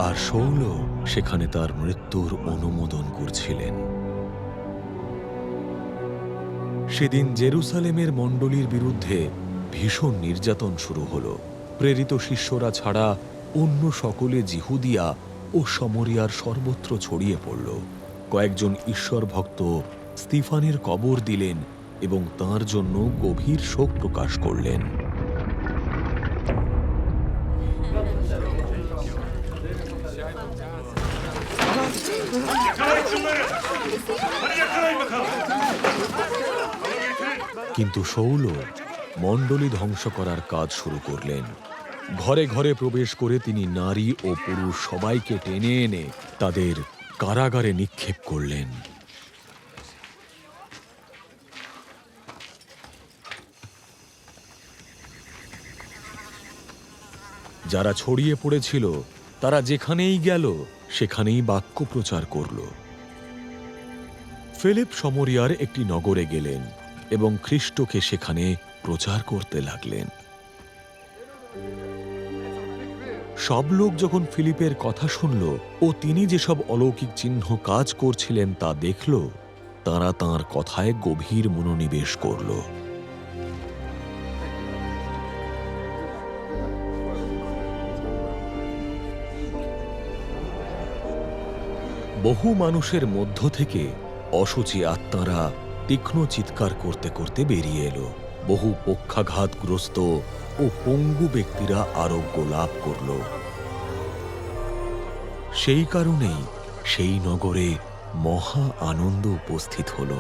আর Saul সেখানে তার মৃত্যুর অনুমোদন করছিলেন। সেদিন জেরুসালেমের মণ্ডলীর বিরুদ্ধে ভীষণ নির্যাতন শুরু হল। প্রেরিত শিষ্যরা ছাড়া অন্য সকলে জিহুদিয়া ও সমরিয়ার সর্বত্র ছড়িয়ে পড়ল। কয়েকজন ঈশ্বর ভক্ত স্তিফানের কবর দিলেন এবং তাঁর জন্য গভীর শোক প্রকাশ করলেন। কিন্তু শৌল মণ্ডলী ধ্বংস করার কাজ শুরু করলেন। ঘরে ঘরে প্রবেশ করে তিনি নারী ও পুরুষ সবাইকে টেনে এনে তাদের কারাগারে নিক্ষেপ করলেন। যারা ছড়িয়ে পড়েছিল তারা যেখানেই গেল সেখানেই বাক্য প্রচার করল। ফিলিপ সমরিয়ার একটি নগরে গেলেন এবং খ্রিস্টকে সেখানে প্রচার করতে লাগলেন। সব লোক যখন ফিলিপের কথা শুনল ও তিনি যেসব অলৌকিক চিহ্ন কাজ করছিলেন তা দেখল, তারা তাঁর কথায় গভীর মনোনিবেশ করল। বহু মানুষের মধ্য থেকে অশুচি আত্মারা তীক্ষ্ণ চিৎকার করতে করতে বেরিয়ে এলো। বহু পক্ষাঘাতগ্রস্ত ও পঙ্গু ব্যক্তিরা আরোগ্য লাভ করল। সেই কারণেই সেই নগরে মহা আনন্দ উপস্থিত হল।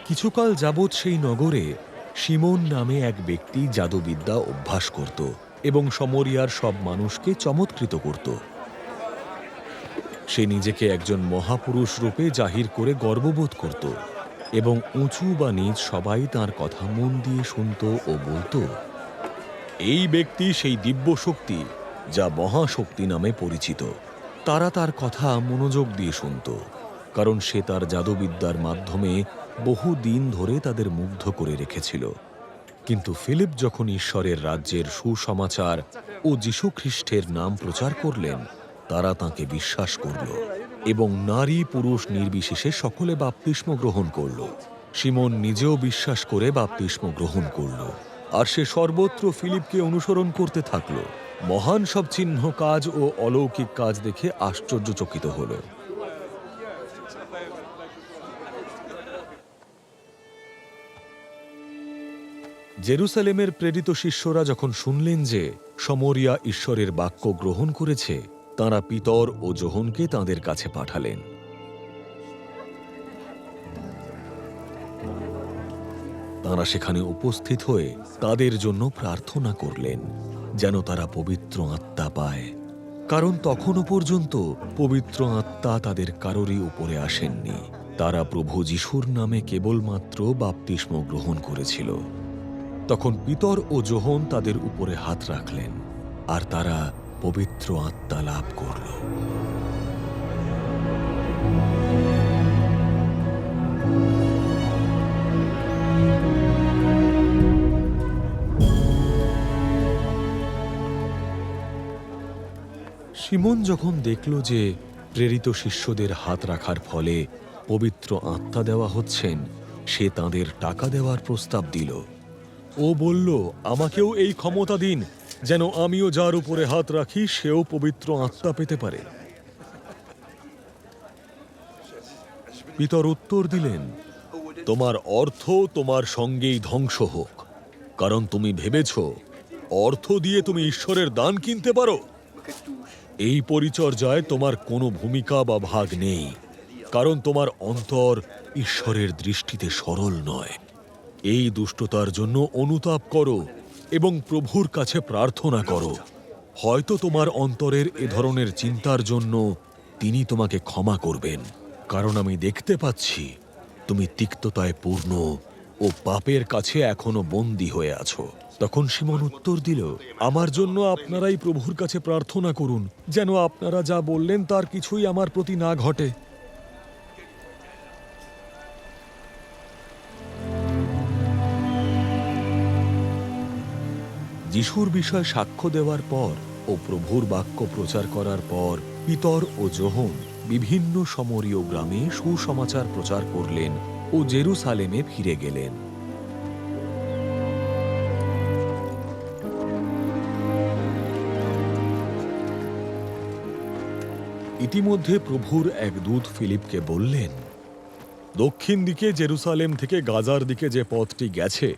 কিছুকাল যাবৎ সেই নগরে শিমোন নামে এক ব্যক্তি জাদুবিদ্যা অভ্যাস করত এবং সমরিয়ার সব মানুষকে চমৎকৃত করত। সে নিজেকে একজন মহাপুরুষ রূপে জাহির করে গর্ববোধ করত এবং উঁচু বা নীচ সবাই তাঁর কথা মন দিয়ে শুনত ও বলত, এই ব্যক্তি সেই দিব্য শক্তি যা মহাশক্তি নামে পরিচিত। তারা তার কথা মনোযোগ দিয়ে শুনত, কারণ সে তার জাদুবিদ্যার মাধ্যমে বহু দিন ধরে তাদের মুগ্ধ করে রেখেছিল। কিন্তু ফিলিপ যখন ঈশ্বরের রাজ্যের সুসমাচার ও যীশু খ্রিস্টের নাম প্রচার করলেন, তারা তাঁকে বিশ্বাস করল এবং নারী পুরুষ নির্বিশেষে সকলে বাপ্তিস্ম গ্রহণ করল। শিমোন নিজেও বিশ্বাস করে বাপ্তিস্ম গ্রহণ করল, আর সে সর্বত্র ফিলিপকে অনুসরণ করতে থাকল। মহান সব চিহ্ন কাজ ও অলৌকিক কাজ দেখে আশ্চর্যচকিত হল। জেরুসালেমের প্রেরিত শিষ্যরা যখন শুনলেন যে সমরিয়া ঈশ্বরের বাক্য গ্রহণ করেছে, তাঁরা পিতর ও যোহনকে তাঁদের কাছে পাঠালেন। তাঁরা সেখানে উপস্থিত হয়ে তাদের জন্য প্রার্থনা করলেন যেন তারা পবিত্র আত্মা পায়, কারণ তখনও পর্যন্ত পবিত্র আত্মা তাদের কারোরই উপরে আসেননি। তারা প্রভু যিশুর নামে কেবলমাত্র বাপ্তিস্ম গ্রহণ করেছিল। তখন পিতর ও যোহন তাদের উপরে হাত রাখলেন, আর তারা পবিত্র আত্মা লাভ করল। শিমোন যখন দেখল যে প্রেরিত শিষ্যদের হাত রাখার ফলে পবিত্র আত্মা দেওয়া হচ্ছেন, সে তাদের টাকা দেওয়ার প্রস্তাব দিল। ও বলল, আমাকেও এই ক্ষমতা দিন, যেন আমিও যার উপরে হাত রাখি সেও পবিত্র আত্মা পেতে পারে। পিতর উত্তর দিলেন, তোমার অর্থ তোমার সঙ্গেই ধ্বংস হোক, কারণ তুমি ভেবেছ অর্থ দিয়ে তুমি ঈশ্বরের দান কিনতে পারো। এই পরিচর্যায় তোমার কোনো ভূমিকা বা ভাগ নেই, কারণ তোমার অন্তর ঈশ্বরের দৃষ্টিতে সরল নয়। এই দুষ্টতার জন্য অনুতাপ করো এবং প্রভুর কাছে প্রার্থনা করো। হয়তো তোমার অন্তরের এ ধরনের চিন্তার জন্য তিনি তোমাকে ক্ষমা করবেন, কারণ আমি দেখতে পাচ্ছি তুমি তিক্ততায় পূর্ণ ও পাপের কাছে এখনো বন্দী হয়ে আছো। তখন শিমোন উত্তর দিল, আমার জন্য আপনারাই প্রভুর কাছে প্রার্থনা করুন, যেন আপনারা যা বললেন তার কিছুই আমার প্রতি না ঘটে। যিশুর বিষয়ে সাক্ষ্য দেওয়ার পর ও প্রভুর বাক্য প্রচার করার পর পিতর ও যোহন বিভিন্ন সমরীয় গ্রামে সুসমাচার প্রচার করলেন ও জেরুসালেমে ফিরে গেলেন। ইতিমধ্যে প্রভুর এক দূত ফিলিপকে বললেন, দক্ষিণ দিকে জেরুসালেম থেকে গাজার দিকে যে পথটি গেছে,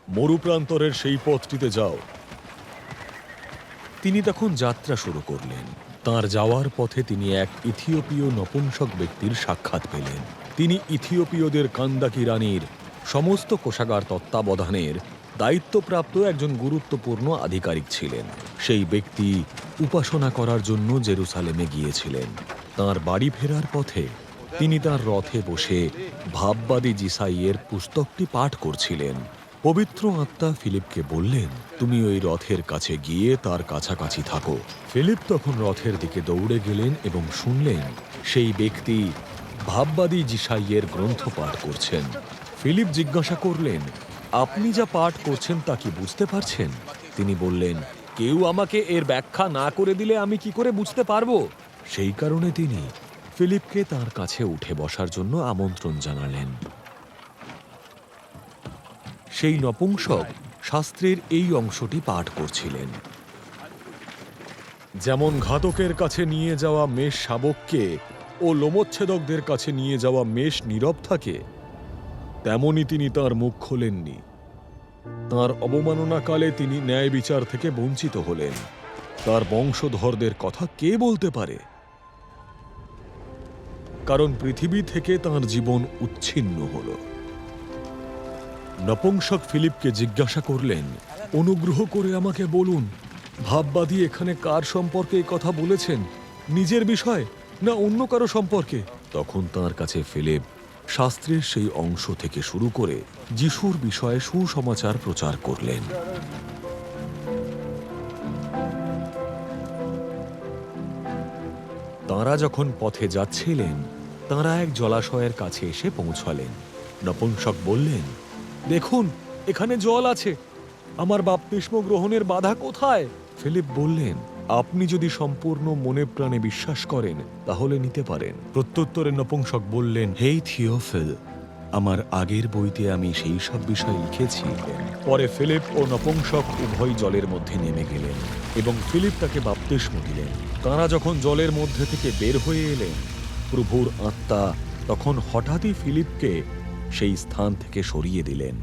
মরুপ্রান্তরের সেই পথটিতে যাও। তিনি তখন যাত্রা শুরু করলেন। তাঁর যাওয়ার পথে তিনি এক ইথিওপীয় নপুংসক ব্যক্তির সাক্ষাৎ পেলেন। তিনি ইথিওপীয়দের কান্দাকি রানীর সমস্ত কোষাগার তত্ত্বাবধানের দায়িত্বপ্রাপ্ত একজন গুরুত্বপূর্ণ আধিকারিক ছিলেন। সেই ব্যক্তি উপাসনা করার জন্য জেরুসালেমে গিয়েছিলেন। তাঁর বাড়ি ফেরার পথে তিনি তাঁর রথে বসে ভাববাদী জিসাইয়ের পুস্তকটি পাঠ করছিলেন। পবিত্র আত্মা ফিলিপকে বললেন, তুমি ওই রথের কাছে গিয়ে তার কাছাকাছি থাকো। ফিলিপ তখন রথের দিকে দৌড়ে গেলেন এবং শুনলেন সেই ব্যক্তি ভাববাদী জিসাইয়ের গ্রন্থ পাঠ করছেন। ফিলিপ জিজ্ঞাসা করলেন, আপনি যা পাঠ করছেন তা কি বুঝতে পারছেন? তিনি বললেন, কেউ আমাকে এর ব্যাখ্যা না করে দিলে আমি কি করে বুঝতে পারবো? সেই কারণে তিনি ফিলিপকে তার কাছে উঠে বসার জন্য আমন্ত্রণ জানালেন। সেই নপুংসক শাস্ত্রের এই অংশটি পাঠ করছিলেন। যেমন ঘাতকের কাছে নিয়ে যাওয়া মেষ শাবককে ও লোমচ্ছেদকদের কাছে নিয়ে যাওয়া মেষ নীরব থাকে, তেমনি তিনি তার মুখ খোলেননি। তাঁর অবমাননাকালে তিনি ন্যায় বিচার থেকে বঞ্চিত হলেন। তার বংশধরদের কথা কে বলতে পারে? কারণ পৃথিবী থেকে তাঁর জীবন উচ্ছিন্ন হল। নপুংসক ফিলিপকে জিজ্ঞাসা করলেন, অনুগ্রহ করে আমাকে বলুন, ভাববাদী এখানে কার সম্পর্কে এই কথা বলেছেন? নিজের বিষয় না অন্য কারো সম্পর্কে? তখন তাঁর কাছে ফিলিপ শাস্ত্রের সেই অংশ থেকে শুরু করে যিশুর বিষয়ে সুসমাচার প্রচার করলেন। তাঁরা যখন পথে যাচ্ছিলেন, তাঁরা এক জলাশয়ের কাছে এসে পৌঁছলেন। নপুংসক বললেন, দেখুন, এখানে জল আছে, আমার বাপ্তিস্ম গ্রহণের বাধা কোথায়? ফিলিপ বললেন, আপনি যদি সম্পূর্ণ মনে প্রাণে বিশ্বাস করেন তাহলে নিতে পারেন। প্রত্যুত্তরে নপুংসক বললেন, হে থিওফিল, আমার আগের বইতে আমি সেই সব বিষয় লিখেছি। পরে ফিলিপ ও নপুংসক উভয় জলের মধ্যে নেমে গেলেন এবং ফিলিপ তাকে বাপ্তিস্ম দিলেন। তাঁরা যখন জলের মধ্যে থেকে বের হয়ে এলেন, প্রভুর আত্মা তখন হঠাৎই ফিলিপকে সেই স্থান থেকে সরিয়ে দিলেন।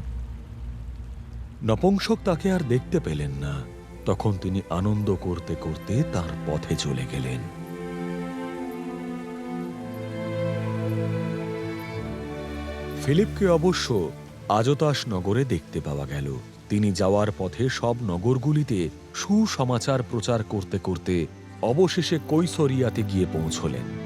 নপুংসক তাকে আর দেখতে পেলেন না। তখন তিনি আনন্দ করতে করতে তার পথে চলে গেলেন। ফিলিপকে অবশ্য আজোতাস নগরে দেখতে পাওয়া গেল। তিনি যাওয়ার পথে সব নগরগুলিতে সুসমাচার প্রচার করতে করতে অবশেষে কৈসরিয়াতে গিয়ে পৌঁছলেন।